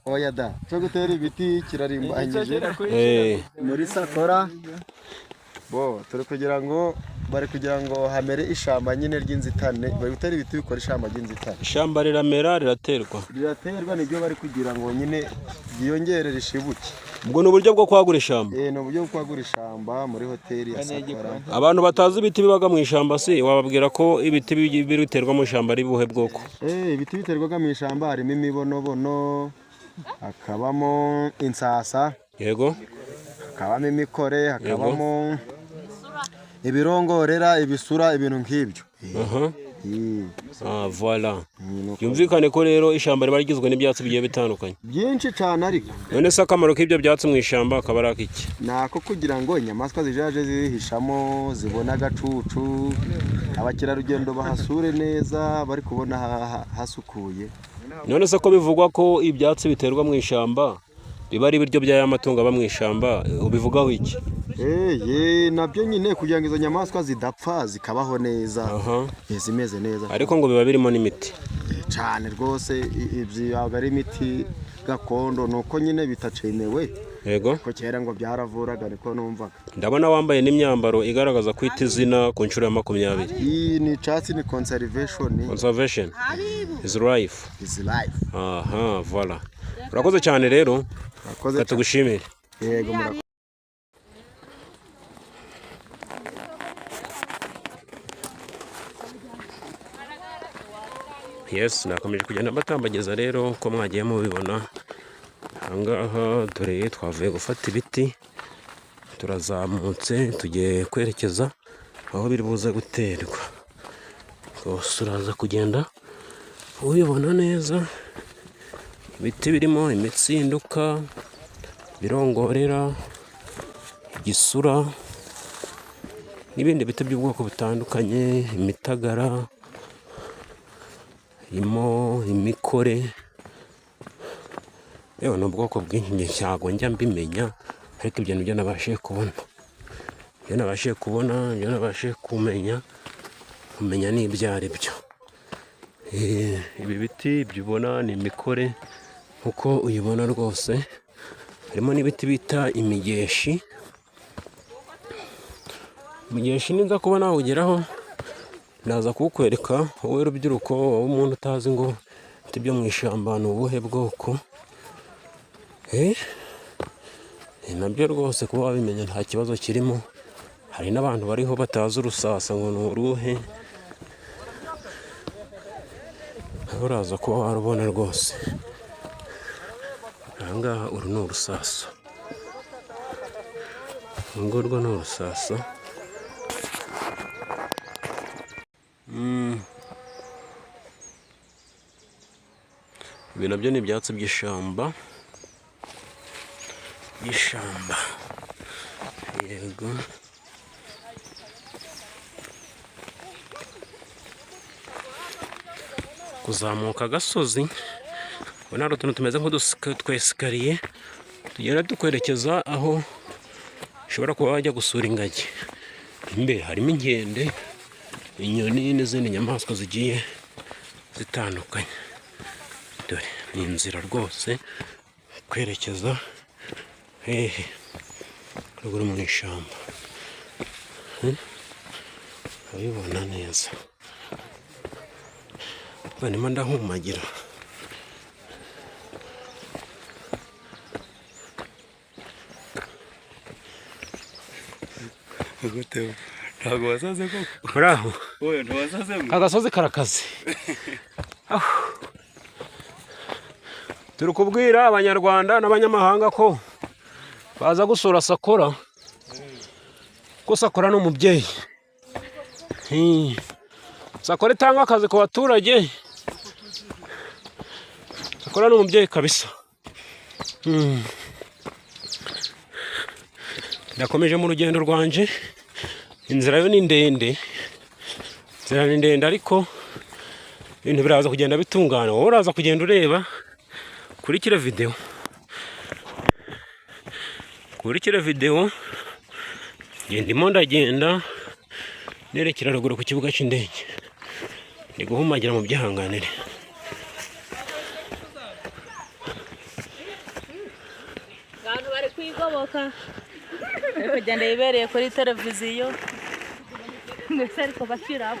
oya da cyo gutera ibiti kirarimbanyije muri Sakora turi kugira ngo hamere ishamba nyine ry'inzitane, bari gutera ibiti bikora ishamba ry'inzitane. Ishamba riramera riraterwa nibyo bari kugira ngo nyine byiyongere rishibuke. Ubwo ni uburyo bwo kwagura ishamba. Ni uburyo bwo kwagura ishamba muri hoteli ya Sakora. Abantu batazi ibiti bibaga mu ishamba se wababwira ko ibiti biterwa mu ishamba ari buhe bwoko? Ibiti biterwa mu ishamba harimo imibonobono, hakabamo insasa, yego, hakabamo imikore, hakabamo ibirongorera, ibisura, ibintu nk'ibyo. Voilà. Yumvikane ko rero ishamba riba rigizwe n'ibyatsi bigiye bitandukanye byinshi cyane. Ariko none se akamaro k'ibyo byatsi mu ishamba akaba ari akiki? Nako kugira ngo inyamaswa zijaje zihishamo zibone agacucu, abakerarugendo bahasure neza bari kubona hasukuye. None se ko bivugwa ko ibyatsi biterwa mu ishamba biba ari ibiryo by'aya matungo aba mu ishamba, ubivugaho iki? Nabyo nyine kugira ngo izo nyamaswa zidapfa zikabaho neza, zimeze neza. Ariko ngo biba birimo n'imiti cyane rwose, ibyo ari imiti gakondo, nuko nyine bitacemewe. Yego, ko kera ngo byaravuraga niko numvaga. Ndabona wambaye n'imyambaro igaragaza kwita izina ku nshuro ya 20. Iyi ni icyatsi, ni conservation. Conservation is life. Voilà. Urakoze cyane rero. Katugushimire. Yego, murakoze. Yes, nakomeje kugenda mbatambageza rero uko mwagiye mubibona. Ahangaha dore twavuye gufata ibiti, turazamutse tugiye kwerekeza aho biri buze guterwa. Rwose uraza kugenda ubibona neza, ibiti birimo imitsinduka, birongorera, igisura n'ibindi biti by'ubwoko butandukanye, imitagara, irimo imikore. Yewe ni ubwoko bwinshi ntabwo njya mbimenya, ariko ibyo nibyo nabashije kubona, ibyo nabashije kumenya n'ibyo ari byo. Ibi biti byubona ni imikore nkuko uyibona rwose. Harimo n'ibiti bita imigeshi. Imigeshi ninza kuba nawugeraho naza kuwukwereka, wowe rubyiruko, wowe umuntu utazi ngo ibiti byo mu ishyamba ni ubuhe bwoko. Nabyo rwose kuba wabimenya nta kibazo kirimo. Hari n'abantu bariho batazi urusasa ngo ni uruhe, uraza kuba warubona rwose. Ahangaha uru ni urusaso, ngurwo ni urusaso. Ibi nabyo ni ibyatsi by'ishyamba. Yego, kuzamuka agasozi ubona hari utuntu tumeze nk'utwesikariye tugenda tukwerekeza aho ushobora kuba wajya gusura ingagi. Imbere harimo inkende, inyoni n'izindi nyamaswa zigiye zitandukanye. Dore ni inzira rwose kwerekeza ruguru mu ishyamba. Urabibona neza, ndimo ndahumagira. Ntabwo wasaze koko? Muraho? Oya, ntiwasaze. Agasozi karakaze. Turi kubwira abanyarwanda n'abanyamahanga ko baza gusura Sakora, ko Sakora ni umubyeyi. Sakora itanga akazi ku baturage. Sakora ni umubyeyi kabisa. Ndakomeje mu rugendo rwanje. Inzira yo ni ndende. Ariko ibintu biraza kugenda bitungana. Wowe uraza kugenda ureba kuri kire video. Ndimo ndagenda nerekera ruguru ku kibuga cy'indege. Ndi guhumagira mu byihanganire. kwigoboka kugenda yibereye kuri televiziyo mbese ariko bashyiraho